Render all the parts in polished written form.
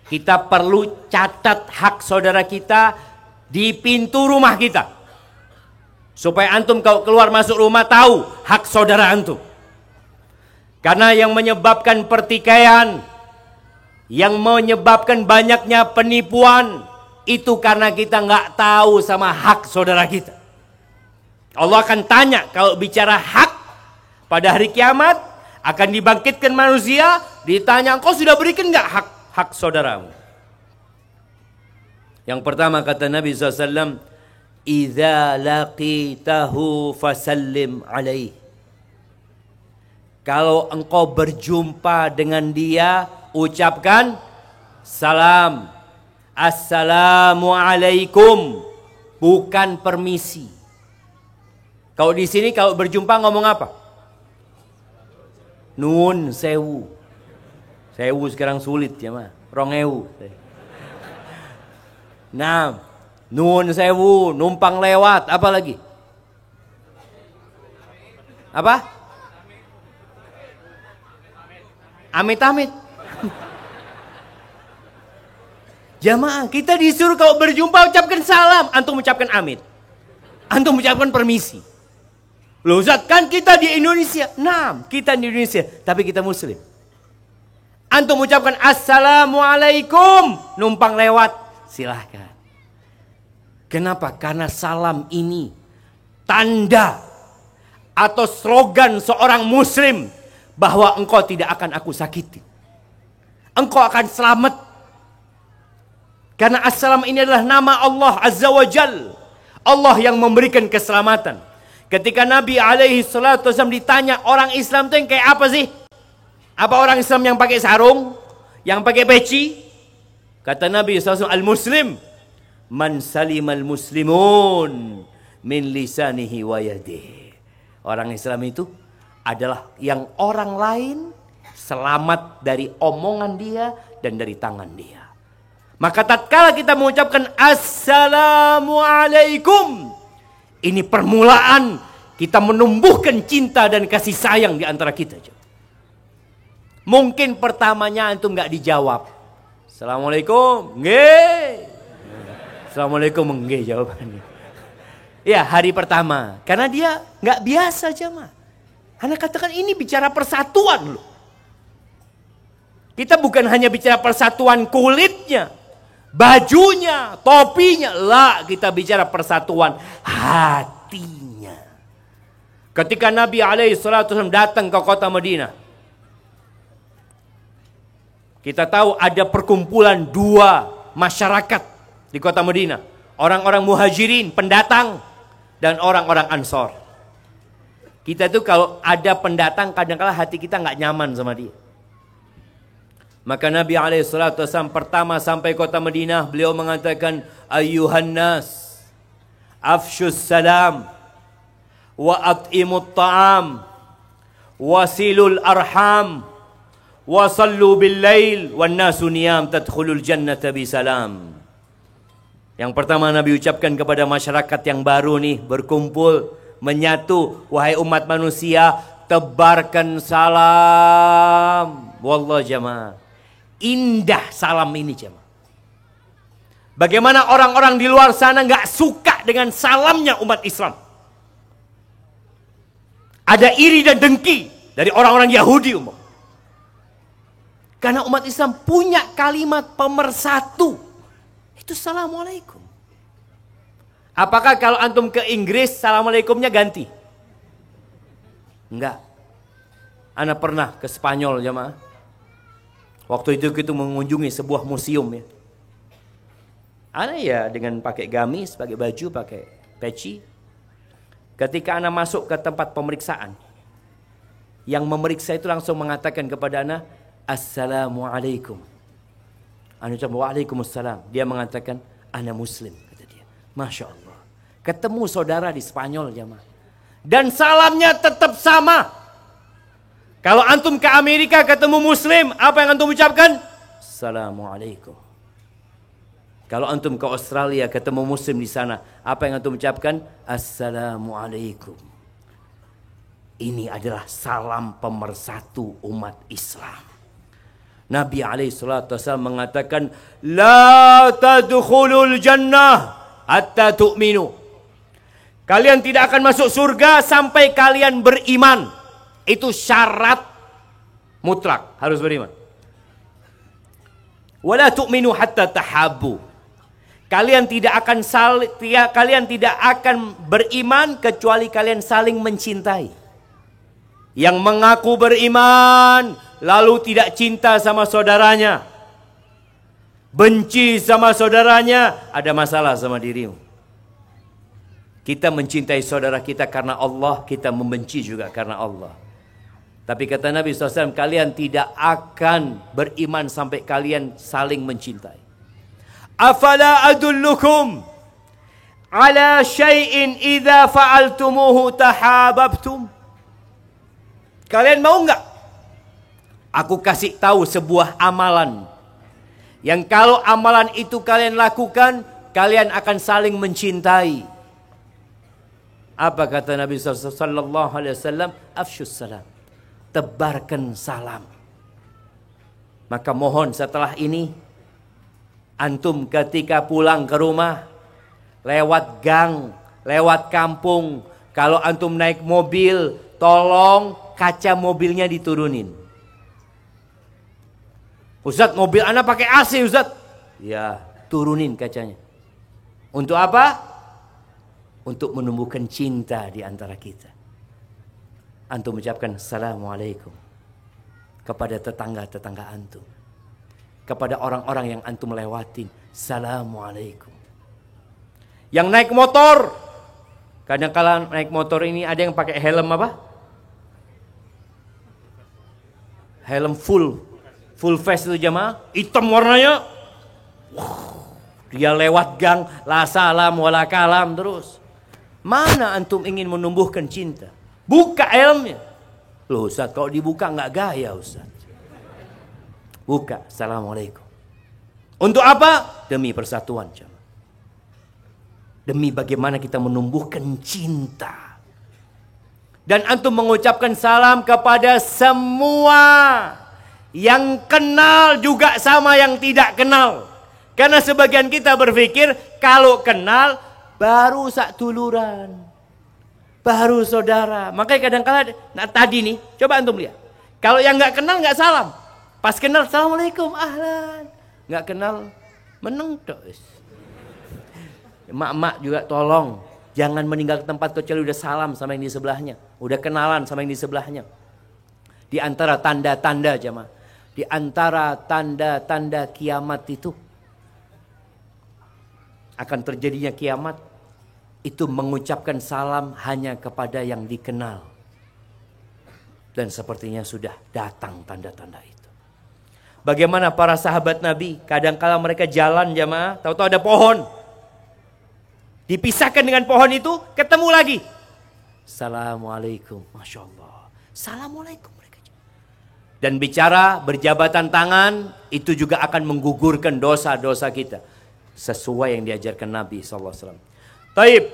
Kita perlu catat hak saudara kita di pintu rumah kita. Supaya antum kalau keluar masuk rumah tahu hak saudara antum. Karena yang menyebabkan pertikaian, yang menyebabkan banyaknya penipuan, itu karena kita nggak tahu sama hak saudara kita. Allah akan tanya kalau bicara hak pada hari kiamat, akan dibangkitkan manusia, ditanya, engkau sudah berikan nggak hak saudaramu? Yang pertama kata Nabi SAW, "Idza laqitahu fasallim alaih." Kalau engkau berjumpa dengan dia, ucapkan salam. Assalamualaikum, bukan permisi. Kalau di sini kalau berjumpa ngomong apa? Nun sewu. Sewu sekarang sulit ya mah. Rongewu. Nah, nun sewu, numpang lewat, apa lagi? Apa? Amit-amit. Jamaah, kita disuruh kalau berjumpa ucapkan salam, antum ucapkan amit. Antum ucapkan permisi. Loh Ustaz, kan kita di Indonesia. Nah, kita di Indonesia, tapi kita muslim. Antum ucapkan assalamualaikum, numpang lewat, silahkan. Kenapa? Karena salam ini tanda atau slogan seorang muslim bahwa engkau tidak akan aku sakiti. Engkau akan selamat. Karena assalam ini adalah nama Allah Azza wa Jal. Allah yang memberikan keselamatan. Ketika Nabi alaihi salatu wasallam ditanya, orang Islam itu yang kayak apa sih? Apa orang Islam yang pakai sarung? Yang pakai peci? Kata Nabi SAW, al-muslim man salimal muslimun min lisanihi wa yadihi. Orang Islam itu adalah yang orang lain selamat dari omongan dia dan dari tangan dia. Maka tatkala kita mengucapkan assalamualaikum, ini permulaan kita menumbuhkan cinta dan kasih sayang di antara kita. Mungkin pertamanya antum nggak dijawab. Assalamualaikum, nggih. Assalamualaikum, nggih jawabannya. Ya hari pertama, karena dia nggak biasa jemaah. Anda katakan ini bicara persatuan loh. Kita bukan hanya bicara persatuan kulitnya, bajunya, topinya, lah kita bicara persatuan hatinya. Ketika Nabi SAW datang ke kota Madinah, kita tahu ada perkumpulan dua masyarakat di kota Madinah. Orang-orang muhajirin, pendatang, dan orang-orang ansor. Kita tuh kalau ada pendatang kadang-kadang hati kita nggak nyaman sama dia. Maka Nabi SAW pertama sampai kota Madinah, beliau mengatakan, Ayyuhan nas, afshus salam, wa at'imut ta'am, wasilul arham, wasallu bil lail, wan nasu niyam tadkhulul jannata bisalam. Yang pertama Nabi ucapkan kepada masyarakat yang baru nih, berkumpul, menyatu, wahai umat manusia, tebarkan salam. Wallah jamaah, indah salam ini jemaah. Bagaimana orang-orang di luar sana nggak suka dengan salamnya umat Islam. Ada iri dan dengki dari orang-orang Yahudi umum. Karena umat Islam punya kalimat pemersatu. Itu assalamualaikum. Apakah kalau antum ke Inggris assalamualaikumnya ganti? Enggak. Ana pernah ke Spanyol jemaah. Waktu itu kita mengunjungi sebuah museum ya. Ana ya dengan pakai gamis, pakai baju, pakai peci. Ketika ana masuk ke tempat pemeriksaan, yang memeriksa itu langsung mengatakan kepada ana, Assalamualaikum. Ana ucap waalaikumsalam. Dia mengatakan, ana muslim, kata dia. Masya Allah. Ketemu saudara di Spanyol jemaah. Dan salamnya tetap sama. Kalau antum ke Amerika ketemu muslim, apa yang antum ucapkan? Assalamualaikum. Kalau antum ke Australia ketemu muslim di sana, apa yang antum ucapkan? Assalamualaikum. Ini adalah salam pemersatu umat Islam. Nabi SAW mengatakan, La tadkhulul jannah hatta tu'minu. Kalian tidak akan masuk surga sampai kalian beriman. Itu syarat mutlak, harus beriman. Wala tu'minu hatta tahabbu. Kalian tidak akan beriman kecuali kalian saling mencintai. Yang mengaku beriman lalu tidak cinta sama saudaranya, benci sama saudaranya, ada masalah sama dirimu. Kita mencintai saudara kita karena Allah, kita membenci juga karena Allah. Tapi kata Nabi SAW, kalian tidak akan beriman sampai kalian saling mencintai. Afala adullukum ala syai'in idza fa'altumuhu tahabbtum. Kalian mau enggak aku kasih tahu sebuah amalan yang kalau amalan itu kalian lakukan, kalian akan saling mencintai. Apa kata Nabi sallallahu alaihi wasallam? Afsyus salam. Tebarkan salam. Maka mohon setelah ini antum ketika pulang ke rumah, lewat gang, lewat kampung, kalau antum naik mobil, tolong kaca mobilnya diturunin. Ustaz, mobil anak pakai AC, Ustaz. Ya, turunin kacanya. Untuk apa? Untuk menumbuhkan cinta di antara kita. Antum ucapkan Assalamualaikum kepada tetangga-tetangga antum. Kepada orang-orang yang antum lewatin, Assalamualaikum. Yang naik motor, kadang-kala naik motor ini ada yang pakai helm apa? Helm full face itu jamaah, hitam warnanya. Dia lewat gang, la salam wala kalam terus. Mana antum ingin menumbuhkan cinta? Buka helmnya. Loh Ustaz, kalau dibuka nggak gaya Ustaz. Buka, Assalamualaikum. Untuk apa? Demi persatuan. Demi bagaimana kita menumbuhkan cinta. Dan antum mengucapkan salam kepada semua. Yang kenal juga sama yang tidak kenal. Karena sebagian kita berpikir kalau kenal baru sak tuluran. Baru saudara. Makanya kadang-kadang tadi nih, coba antum lihat. Kalau yang nggak kenal nggak salam. Pas kenal, Assalamualaikum, ahlan. Nggak kenal, meneng terus. Mak-mak juga tolong. Jangan meninggal ke tempat kecuali udah salam sama yang di sebelahnya. Udah kenalan sama yang di sebelahnya. Di antara tanda-tanda jemaah. Di antara tanda-tanda kiamat itu. Akan terjadinya kiamat. Itu mengucapkan salam hanya kepada yang dikenal. Dan sepertinya sudah datang tanda-tanda itu. Bagaimana para sahabat Nabi, kadang-kala mereka jalan jamaah, tahu-tahu ada pohon. Dipisahkan dengan pohon itu, ketemu lagi. Assalamualaikum, Masya Allah. Assalamualaikum mereka. Dan bicara berjabatan tangan, itu juga akan menggugurkan dosa-dosa kita. Sesuai yang diajarkan Nabi SAW. Taib.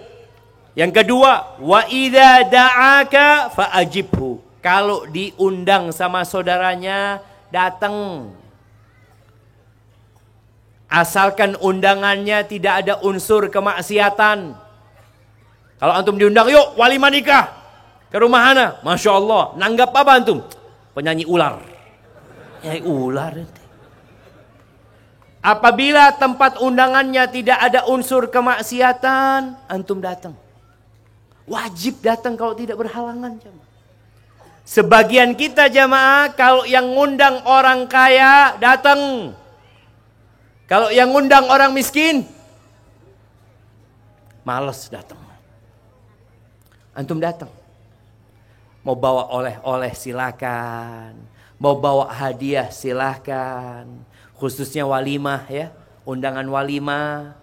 Yang kedua, wa idza da'aka fa'ajibhu. Kalau diundang sama saudaranya, datang. Asalkan undangannya tidak ada unsur kemaksiatan. Kalau antum diundang, yuk walimah nikah ke rumah ana, Masya Allah. Nanggap apa antum? Penyanyi ular. Penyanyi ular. Apabila tempat undangannya tidak ada unsur kemaksiatan, antum datang. Wajib datang kalau tidak berhalangan. Sebagian kita jamaah, kalau yang ngundang orang kaya, datang. Kalau yang ngundang orang miskin, malas datang. Antum datang. Mau bawa oleh-oleh silakan. Mau bawa hadiah silakan. Khususnya walimah ya. Undangan walimah.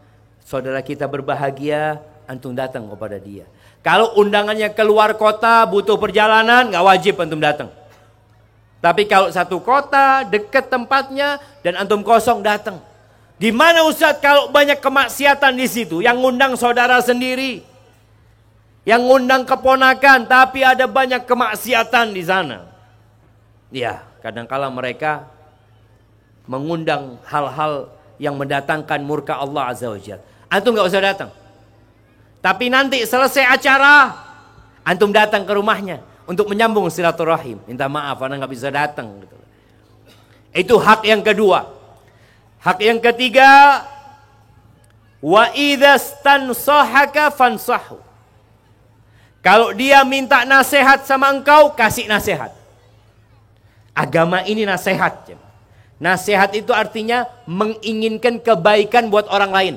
Saudara kita berbahagia, antum datang kepada dia. Kalau undangannya keluar kota, butuh perjalanan, gak wajib antum datang. Tapi kalau satu kota, dekat tempatnya, dan antum kosong, datang. Di mana Ustaz kalau banyak kemaksiatan di situ? Yang ngundang saudara sendiri. Yang ngundang keponakan, tapi ada banyak kemaksiatan di sana. Ya, kadangkala mereka mengundang hal-hal yang mendatangkan murka Allah Azza wa Jalla. Antum nggak usah datang. Tapi nanti selesai acara, antum datang ke rumahnya untuk menyambung silaturahim. Minta maaf, karena nggak bisa datang. Gitu. Itu hak yang kedua. Hak yang ketiga, wa idza stansahaka fansahu. Kalau dia minta nasihat sama engkau, kasih nasihat. Agama ini nasihat. Nasihat itu artinya menginginkan kebaikan buat orang lain.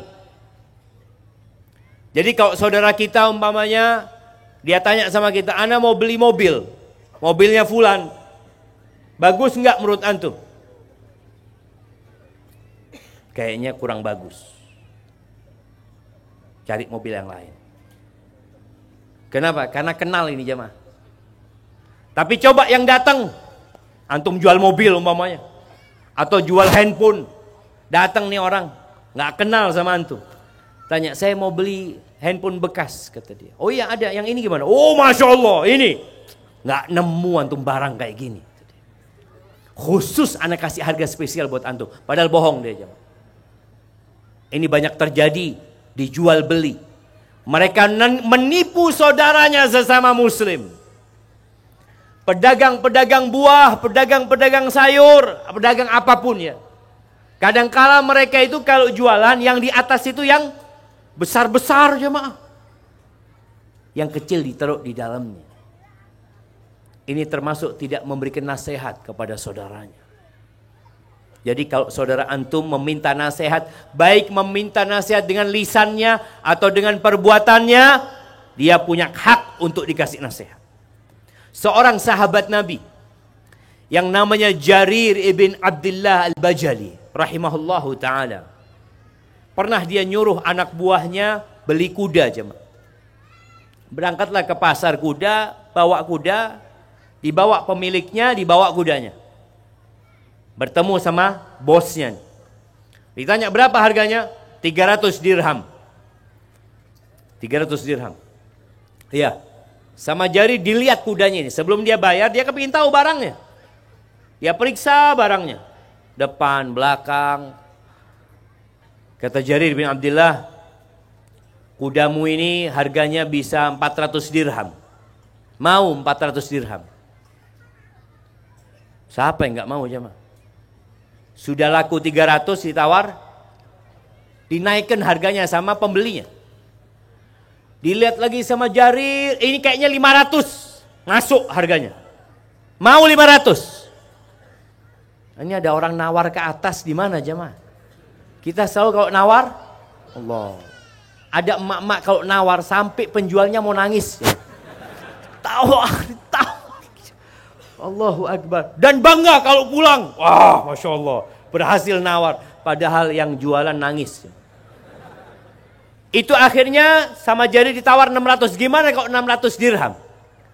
Jadi kalau saudara kita umpamanya, dia tanya sama kita, ana mau beli mobil. Mobilnya fulan. Bagus enggak menurut antum? Kayaknya kurang bagus. Cari mobil yang lain. Kenapa? Karena kenal ini jemaah. Tapi coba yang datang, antum jual mobil umpamanya, atau jual handphone, datang nih orang, nggak kenal sama antum, tanya, saya mau beli handphone bekas, kata dia. Oh iya ada, yang ini gimana? Oh masya Allah, ini nggak nemu antum barang kayak gini. Khusus anak kasih harga spesial buat antum, padahal bohong dia jemaah. Ini banyak terjadi, dijual beli. Mereka menipu saudaranya sesama muslim. Pedagang-pedagang buah, pedagang-pedagang sayur, pedagang apapun ya. Kadangkala mereka itu kalau jualan yang di atas itu yang besar-besar jemaah. Yang kecil ditaruh di dalamnya. Ini termasuk tidak memberikan nasihat kepada saudaranya. Jadi kalau saudara antum meminta nasihat, baik meminta nasihat dengan lisannya atau dengan perbuatannya, dia punya hak untuk dikasih nasihat. Seorang sahabat Nabi yang namanya Jarir ibn Abdullah al-Bajali rahimahullahu ta'ala. Pernah dia nyuruh anak buahnya beli kuda jemaah. Berangkatlah ke pasar kuda, bawa kuda, dibawa pemiliknya, dibawa kudanya. Bertemu sama bosnya. Ditanya berapa harganya? 300 dirham. 300 dirham. Iya. Sama Jarir dilihat kudanya ini. Sebelum dia bayar, dia kepingin tahu barangnya. Dia periksa barangnya. Depan, belakang. Kata Jarir bin Abdullah, kudamu ini harganya bisa 400 dirham. Mau 400 dirham. Siapa yang gak mau jemaah? Sudah laku 300 ditawar, dinaikkan harganya sama pembelinya. Dilihat lagi sama Jarir, ini kayaknya 500, masuk harganya. Mau 500. Ini ada orang nawar ke atas di mana jemaah? Kita selalu kalau nawar, Allah. Ada emak-emak kalau nawar sampai penjualnya mau nangis. Tahu. Allahu Akbar. Dan bangga kalau pulang. Wah, Masya Allah. Berhasil nawar. Padahal yang jualan nangis. Itu akhirnya sama Jarir ditawar 600. Gimana kalau 600 dirham?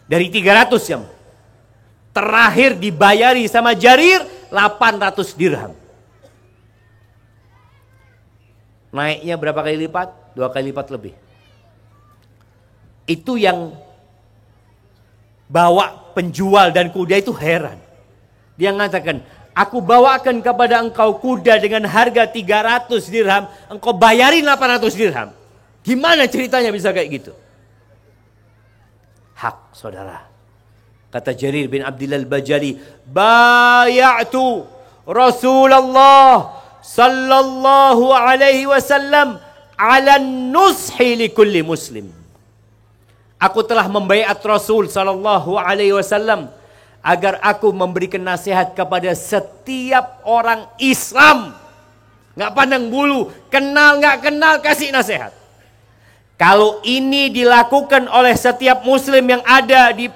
Dari 300 ya. Terakhir dibayari sama Jarir 800 dirham. Naiknya berapa kali lipat? 2 kali lipat lebih. Itu yang bawa penjual dan kuda itu heran. Dia mengatakan, aku bawakan kepada engkau kuda dengan harga 300 dirham, engkau bayarin 800 dirham. Gimana ceritanya bisa kayak gitu? Hak saudara. Kata Jarir bin Abdullah al-Bajali, bayatu Rasulullah sallallahu alaihi wasallam ala nushi li kulli muslim. Aku telah membaiat Rasul sallallahu alaihi wasallam agar aku memberikan nasihat kepada setiap orang Islam. Nggak pandang bulu, kenal nggak kenal, kasih nasihat. Kalau ini dilakukan oleh setiap muslim yang ada di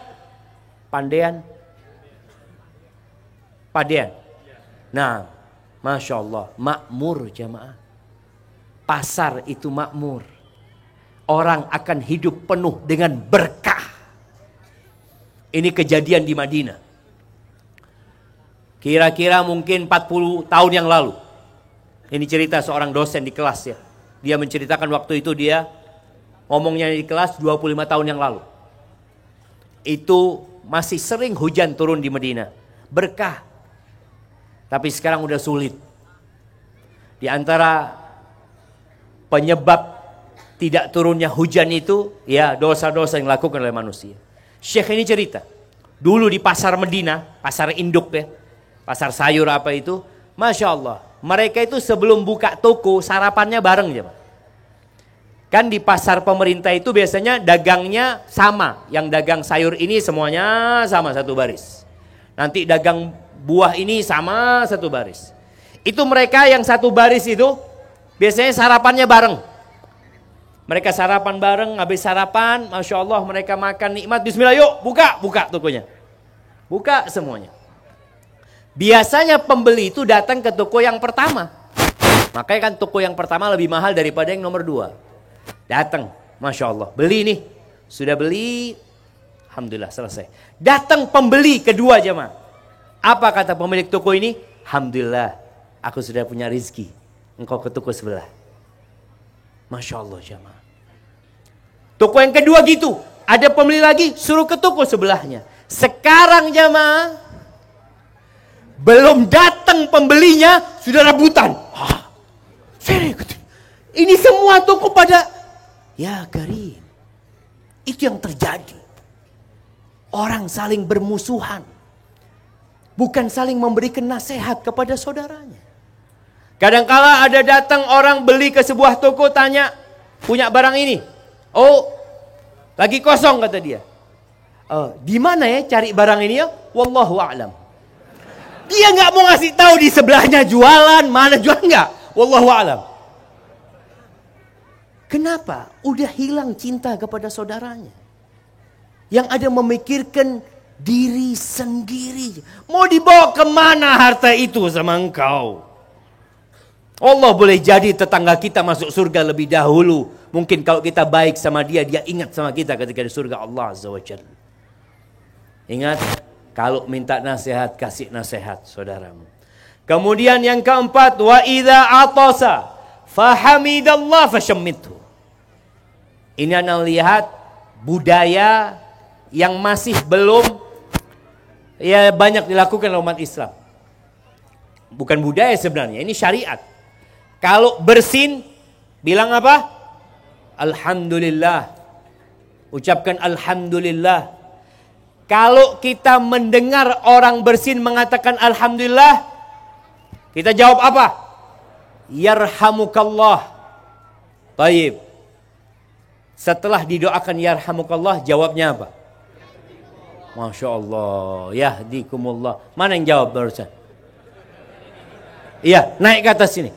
Padean. Nah, Masya Allah, makmur jamaah. Pasar itu makmur. Orang akan hidup penuh dengan berkah. Ini kejadian di Madinah. Kira-kira mungkin 40 tahun yang lalu. Ini cerita seorang dosen di kelas ya. Dia menceritakan waktu itu dia ngomongnya di kelas 25 tahun yang lalu. Itu masih sering hujan turun di Madinah. Berkah. Tapi sekarang udah sulit. Di antara penyebab tidak turunnya hujan itu, ya dosa-dosa yang dilakukan oleh manusia. Syekh ini cerita, dulu di pasar Medina, pasar induk ya, pasar sayur apa itu, Masya Allah, mereka itu sebelum buka toko, sarapannya bareng ya Pak. Kan di pasar pemerintah itu biasanya dagangnya sama, yang dagang sayur ini semuanya sama satu baris. Nanti dagang buah ini sama satu baris. Itu mereka yang satu baris itu biasanya sarapannya bareng. Mereka sarapan bareng, habis sarapan, Masya Allah mereka makan nikmat, bismillah yuk buka tokonya. Buka semuanya. Biasanya pembeli itu datang ke toko yang pertama. Makanya kan toko yang pertama lebih mahal daripada yang nomor 2. Datang, Masya Allah, beli nih. Sudah beli, Alhamdulillah selesai. Datang pembeli kedua jemaah. Apa kata pemilik toko ini? Alhamdulillah, aku sudah punya rezeki. Engkau ke toko sebelah. Masya Allah jemaah. Toko yang kedua gitu. Ada pembeli lagi, suruh ke toko sebelahnya. Sekarang jemaah, belum datang pembelinya, sudah rebutan. Ini semua toko pada, ya Karim. Itu yang terjadi. Orang saling bermusuhan. Bukan saling memberikan nasihat kepada saudaranya. Kadangkala ada datang orang beli ke sebuah toko, tanya, punya barang ini? Oh, lagi kosong kata dia. Di mana ya cari barang ini ya? Wallahu a'lam. Dia nggak mau ngasih tahu di sebelahnya jualan, mana jual nggak? Wallahu a'lam. Kenapa? Udah hilang cinta kepada saudaranya. Yang ada memikirkan diri sendiri. Mau dibawa kemana harta itu sama engkau? Allah boleh jadi tetangga kita masuk surga lebih dahulu. Mungkin kalau kita baik sama dia, dia ingat sama kita ketika di surga Allah Azza wa Jalla. Ingat, kalau minta nasihat, kasih nasihat saudaramu. Kemudian yang keempat, wa idza atasa fahamidallah fashammithu. Ini Anda lihat budaya yang masih belum ya banyak dilakukan oleh umat Islam. Bukan budaya sebenarnya, ini syariat. Kalau bersin, bilang apa? Alhamdulillah. Ucapkan Alhamdulillah. Kalau kita mendengar orang bersin mengatakan Alhamdulillah, kita jawab apa? Yarhamukallah. Baik. Setelah didoakan Yarhamukallah, jawabnya apa? Masya Allah. Yahdikumullah. Mana yang jawab barusan? Iya, naik ke atas sini.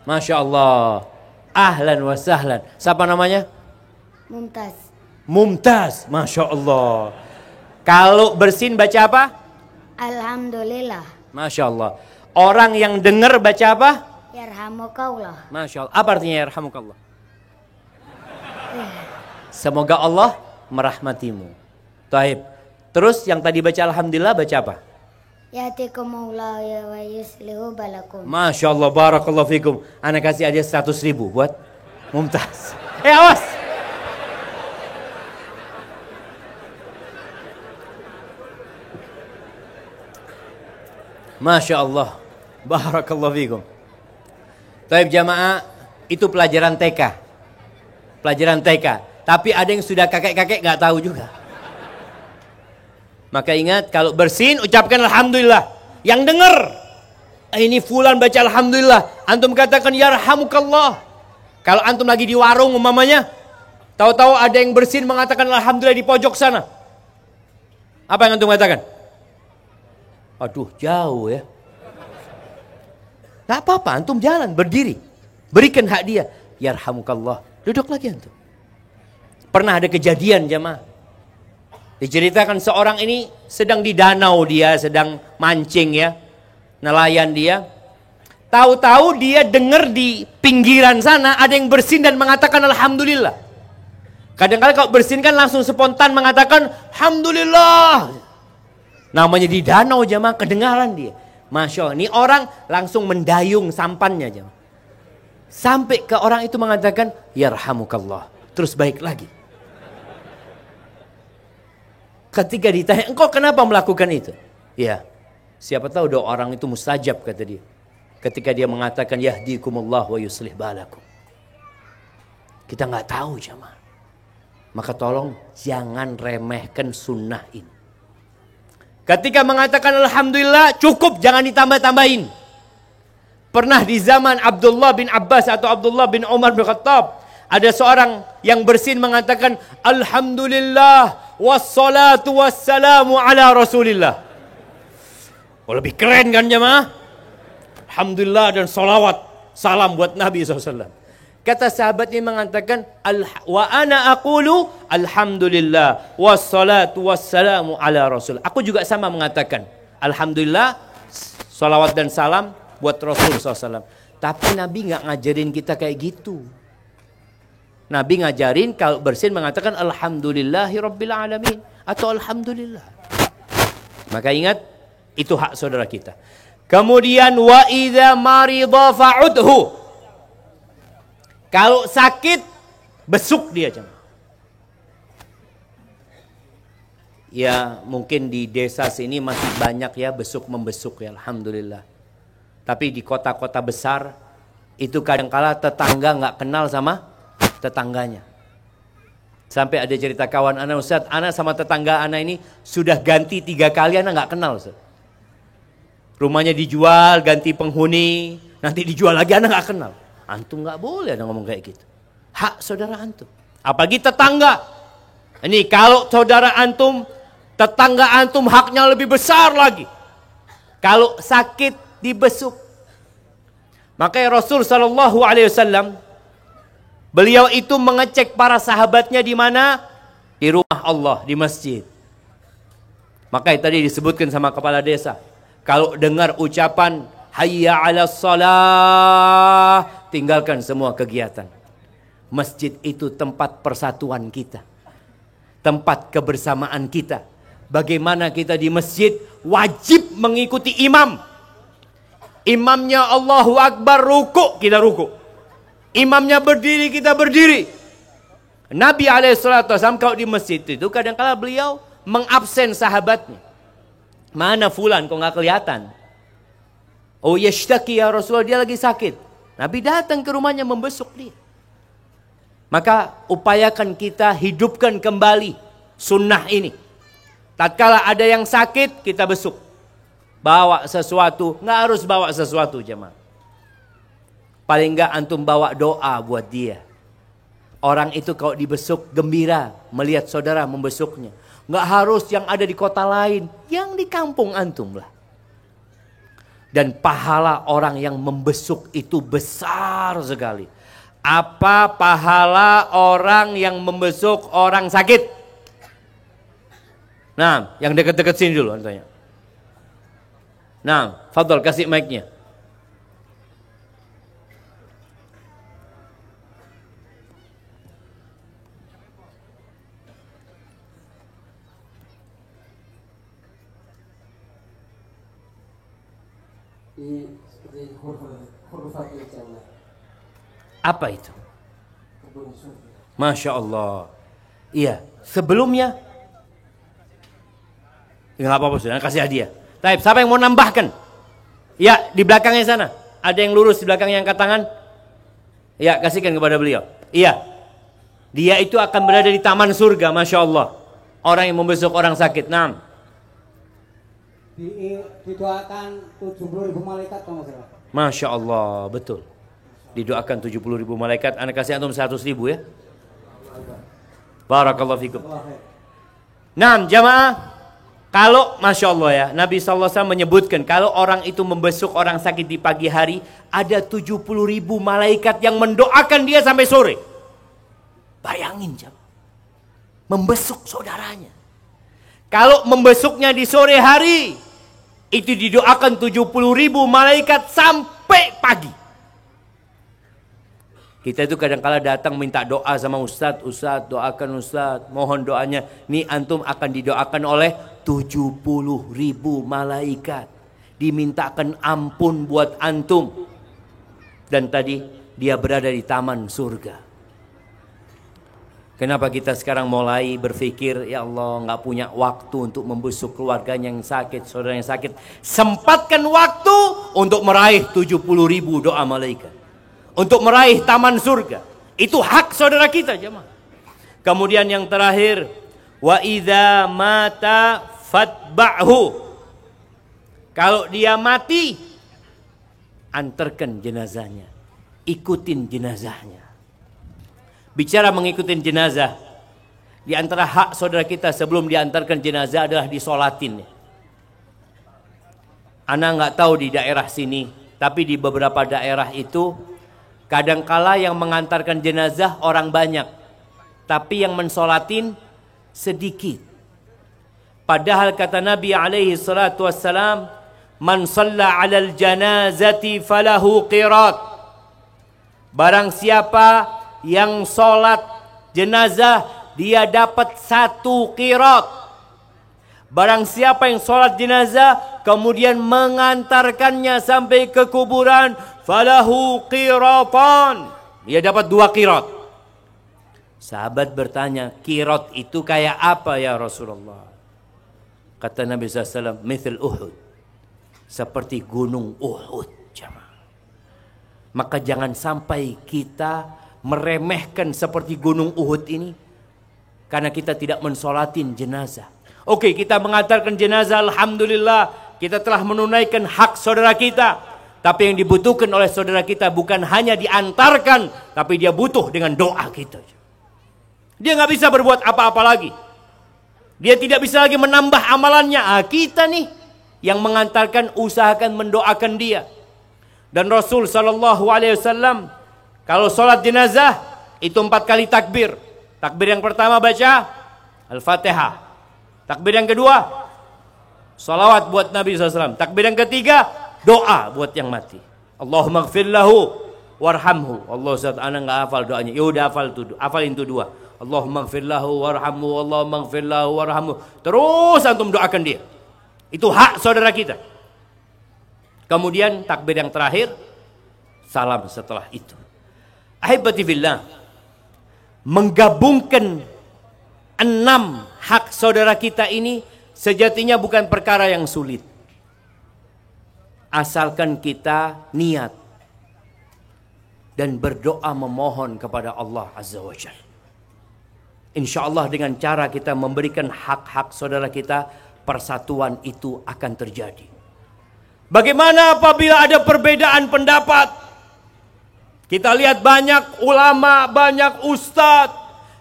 Masya Allah. Ahlan wa sahlan. Siapa namanya? Mumtaz. Mumtaz. Masya Allah. Kalau bersin baca apa? Alhamdulillah. Masya Allah. Orang yang dengar baca apa? Yarhamukallah. Masya Allah. Apa artinya yarhamukallah? Semoga Allah merahmatimu. Taib. Terus yang tadi baca Alhamdulillah baca apa? Yahdikumullah wa yuslihu balakum. Masya Allah, barakallahu fikum. Ana kasih aja 100.000 buat Mumtaz. Awas. Masya Allah, barakallahu fikum. Taib jamaah, itu pelajaran TK. Pelajaran TK. Tapi ada yang sudah kakek-kakek gak tahu juga. Maka ingat, kalau bersin ucapkan Alhamdulillah. Yang dengar, ini fulan baca Alhamdulillah, antum katakan Yarhamukallah. Kalau antum lagi di warung umpamanya, tahu-tahu ada yang bersin mengatakan Alhamdulillah di pojok sana. Apa yang antum katakan? Aduh, jauh ya. Gak apa-apa, antum jalan, berdiri. Berikan hak dia. Yarhamukallah. Duduk lagi antum. Pernah ada kejadian jamaah. Diceritakan seorang ini sedang di danau, dia sedang mancing ya. Nelayan dia. Tahu-tahu dia dengar di pinggiran sana ada yang bersin dan mengatakan Alhamdulillah. Kadang-kadang kalau bersin kan langsung spontan mengatakan Alhamdulillah. Namanya di danau jamaah, kedengaran dia. Masya Allah, ini orang langsung mendayung sampannya jamaah. Sampai ke orang itu mengatakan Yarhamukallah. Terus baik lagi. Ketika ditanya, engkau kenapa melakukan itu? Ya, siapa tahu doa orang itu mustajab, kata dia. Ketika dia mengatakan yahdikumullah wa yuslih balakum. Kita nggak tahu jemaah. Maka tolong jangan remehkan sunnah ini. Ketika mengatakan alhamdulillah cukup, jangan ditambah-tambahin. Pernah di zaman Abdullah bin Abbas atau Abdullah bin Umar bin Khattab, ada seorang yang bersin mengatakan alhamdulillah wassalatu wassalamu ala rasulillah. Oh, lebih keren kan jemaah? Alhamdulillah dan salawat salam buat Nabi SAW. Kata sahabat ini mengatakan wa ana aqulu alhamdulillah wassalatu wassalamu ala rasul. Aku juga sama mengatakan alhamdulillah salawat dan salam buat Rasul SAW. Tapi Nabi nggak ngajarin kita kayak gitu. Nabi ngajarin kalau bersin mengatakan alhamdulillahi rabbil alamin atau alhamdulillah. Maka ingat, itu hak saudara kita. Kemudian wa idza marida fa'udhu. Kalau sakit, besuk dia jemaah. Ya, mungkin di desa sini masih banyak ya besuk-membesuk ya, alhamdulillah. Tapi di kota-kota besar itu kadangkala tetangga nggak kenal sama tetangganya. Sampai ada cerita kawan anak, Ustaz, anak sama tetangga anak ini sudah ganti 3 kali, anak nggak kenal, Ustaz. Rumahnya dijual, ganti penghuni, nanti dijual lagi, anak nggak kenal. Antum nggak boleh anak ngomong kayak gitu. Hak saudara antum. Apalagi tetangga. Ini kalau saudara antum, tetangga antum haknya lebih besar lagi. Kalau sakit dibesuk. Makanya Rasul sallallahu alaihi wasallam beliau itu mengecek para sahabatnya di mana? Di rumah Allah, di masjid. Makanya tadi disebutkan sama kepala desa, kalau dengar ucapan hayya 'alas shalah, tinggalkan semua kegiatan. Masjid itu tempat persatuan kita. Tempat kebersamaan kita. Bagaimana kita di masjid wajib mengikuti imam. Imamnya Allahu Akbar ruku, kita ruku. Imamnya berdiri, kita berdiri. Nabi SAW kalau di masjid itu kadang-kala beliau mengabsen sahabatnya. Mana fulan kok nggak kelihatan? Oh yashtaki ya Rasulullah, dia lagi sakit. Nabi datang ke rumahnya membesuk dia. Maka upayakan kita hidupkan kembali sunnah ini. Tatkala ada yang sakit, kita besuk. Bawa sesuatu, nggak harus bawa sesuatu jemaah. Paling nggak antum bawa doa buat dia. Orang itu kalau dibesuk gembira melihat saudara membesuknya. Nggak harus yang ada di kota lain, yang di kampung antum lah. Dan pahala orang yang membesuk itu besar sekali. Apa pahala orang yang membesuk orang sakit? Nah, yang dekat-dekat sini dulu tanya. Nah, fadhol kasih mic-nya. Apa itu? Masya Allah. Iya, sebelumnya nggak apa-apa, sudah kasih hadiah. Taib, siapa yang mau nambahkan? Ya, di belakangnya sana. Ada yang lurus di belakang yang angkat tangan? Ya, kasihkan kepada beliau. Iya. Dia itu akan berada di taman surga, Masya Allah. Orang yang membesuk orang sakit. Nah. Didoakan 70.000 malaikat kalau nggak salah. Masya Allah, betul. Didoakan 70.000 malaikat. Anak kasih antum 100.000 ya. Barakallahu fikum. Nah, jamaah. Kalau Masya Allah ya, Nabi SAW menyebutkan kalau orang itu membesuk orang sakit di pagi hari, ada 70.000 malaikat yang mendoakan dia sampai sore. Bayangin jam, membesuk saudaranya. Kalau membesuknya di sore hari, itu didoakan 70.000 malaikat sampai pagi. Kita itu kadang-kala datang minta doa sama Ustadz, Ustadz doakan Ustadz, mohon doanya. Nih antum akan didoakan oleh 70.000 malaikat. Dimintakan ampun buat antum. Dan tadi dia berada di taman surga. Kenapa kita sekarang mulai berpikir, ya Allah nggak punya waktu untuk membesuk keluarganya yang sakit, saudara yang sakit. Sempatkan waktu untuk meraih 70.000 doa malaikat. Untuk meraih taman surga. Itu hak saudara kita jemaah. Kemudian yang terakhir, wa idza mata fatba'hu. Kalau dia mati, antarkan jenazahnya. Ikutin jenazahnya. Bicara mengikuti jenazah, di antara hak saudara kita sebelum diantarkan jenazah adalah disolatin. Ana nggak tahu di daerah sini, tapi di beberapa daerah itu kadangkala yang mengantarkan jenazah orang banyak, tapi yang mensolatin sedikit. Padahal kata Nabi alaihi salatu wassalam, man shalla 'alal janazati falahu qirat. Barang siapa yang sholat jenazah, dia dapat 1 qirat. Barang siapa yang sholat jenazah kemudian mengantarkannya sampai ke kuburan, falahu qiratan, dia dapat 2 qirat. Sahabat bertanya, qirat itu kayak apa ya Rasulullah? Kata Nabi SAW, mithl Uhud, seperti gunung Uhud. Maka jangan sampai kita meremehkan seperti gunung Uhud ini karena kita tidak mensolatin jenazah. Oke, kita mengantarkan jenazah, alhamdulillah kita telah menunaikan hak saudara kita. Tapi yang dibutuhkan oleh saudara kita bukan hanya diantarkan, tapi dia butuh dengan doa kita. Dia nggak bisa berbuat apa-apa lagi. Dia tidak bisa lagi menambah amalannya. Kita nih yang mengantarkan, usahakan mendoakan dia. Dan Rasul SAW kalau sholat jenazah itu 4 kali takbir. Takbir yang pertama baca Al-Fatihah. Takbir yang kedua salawat buat Nabi SAW. Takbir yang ketiga doa buat yang mati. Allahumma gfir lahu warhamhu. Allah SWT, anak nggak hafal doanya. Ya udah hafalin itu 2. Allahumma gfir lahu warhamhu. Allahumma gfir lahu warhamhu. Terus antum doakan dia. Itu hak saudara kita. Kemudian takbir yang terakhir salam setelah itu. Ahibati fillah, menggabungkan 6 hak saudara kita ini sejatinya bukan perkara yang sulit. Asalkan kita niat dan berdoa memohon kepada Allah Azza wa Jalla. Insya Allah dengan cara kita memberikan hak-hak saudara kita, persatuan itu akan terjadi. Bagaimana apabila ada perbedaan pendapat? Kita lihat banyak ulama, banyak ustadz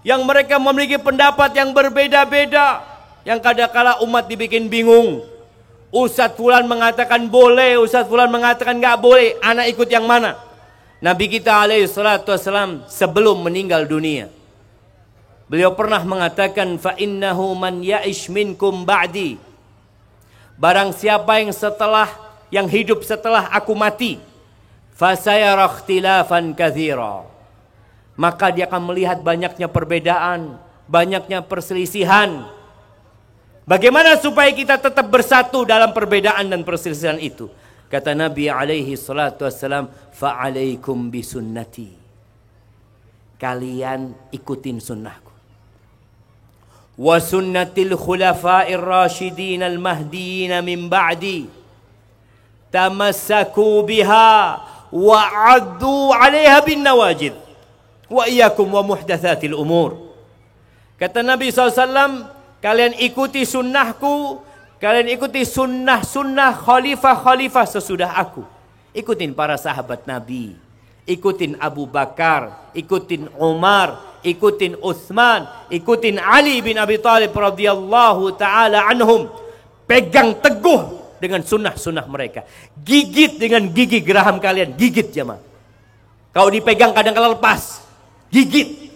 yang mereka memiliki pendapat yang berbeda-beda, yang kadang-kala umat dibikin bingung. Ustadz fulan mengatakan boleh, ustadz fulan mengatakan nggak boleh. Anak ikut yang mana? Nabi kita alaihi salatu wassalam sebelum meninggal dunia, beliau pernah mengatakan, fa innahu man ya'ish minkum ba'di. Barang siapa yang hidup setelah aku mati, fasayara ikhtilafan katsira, maka dia akan melihat banyaknya perbedaan, banyaknya perselisihan. Bagaimana supaya kita tetap bersatu dalam perbedaan dan perselisihan itu? Kata Nabi alaihi salatu wassalam, fa'alaikum bisunnati, kalian ikutin sunnahku, wa sunnatil khulafa'ir rasyidin al-mahdiyyin min ba'di, tamassaku biha wa 'addu 'alaiha bin nawajid wa iyyakum wa muhdatsatil umur. Kata Nabi SAW, kalian ikuti sunnahku, kalian ikuti sunnah-sunnah khalifah-khalifah sesudah aku. Ikutin para sahabat Nabi, ikutin Abu Bakar, ikutin Umar, ikutin Utsman, ikutin Ali bin Abi Thalib radhiyallahu taala anhum. Pegang teguh dengan sunnah-sunnah mereka. Gigit dengan gigi geraham kalian, gigit jemaah. Kalau dipegang kadang-kala lepas. Gigit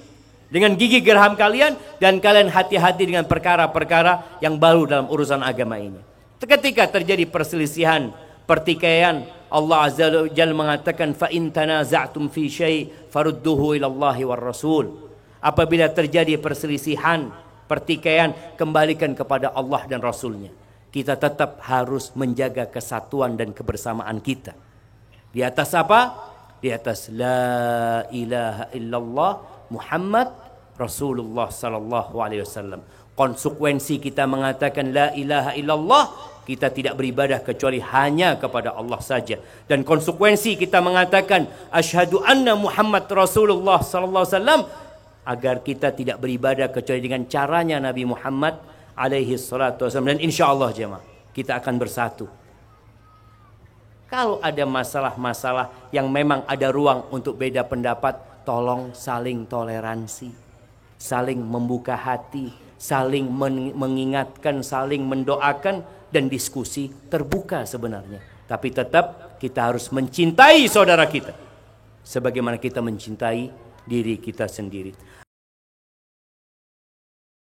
dengan gigi geraham kalian, dan kalian hati-hati dengan perkara-perkara yang baru dalam urusan agama ini. Ketika terjadi perselisihan, pertikaian, Allah Azza wa Jalla mengatakan, fa in tanaza'tum fi syai' farudduhu ila Allahi war Rasul. Apabila terjadi perselisihan, pertikaian, kembalikan kepada Allah dan Rasulnya. Kita tetap harus menjaga kesatuan dan kebersamaan kita. Di atas apa? Di atas la ilaha illallah Muhammad Rasulullah sallallahu alaihi wasallam. Konsekuensi kita mengatakan la ilaha illallah, kita tidak beribadah kecuali hanya kepada Allah saja. Dan konsekuensi kita mengatakan asyhadu anna Muhammad Rasulullah sallallahu alaihi wasallam, agar kita tidak beribadah kecuali dengan caranya Nabi Muhammad alaihi salatu wasallam. Dan insyaallah jemaah, kita akan bersatu. Kalau ada masalah-masalah yang memang ada ruang untuk beda pendapat, tolong saling toleransi, saling membuka hati, saling mengingatkan, saling mendoakan, dan diskusi terbuka sebenarnya. Tapi tetap kita harus mencintai saudara kita sebagaimana kita mencintai diri kita sendiri.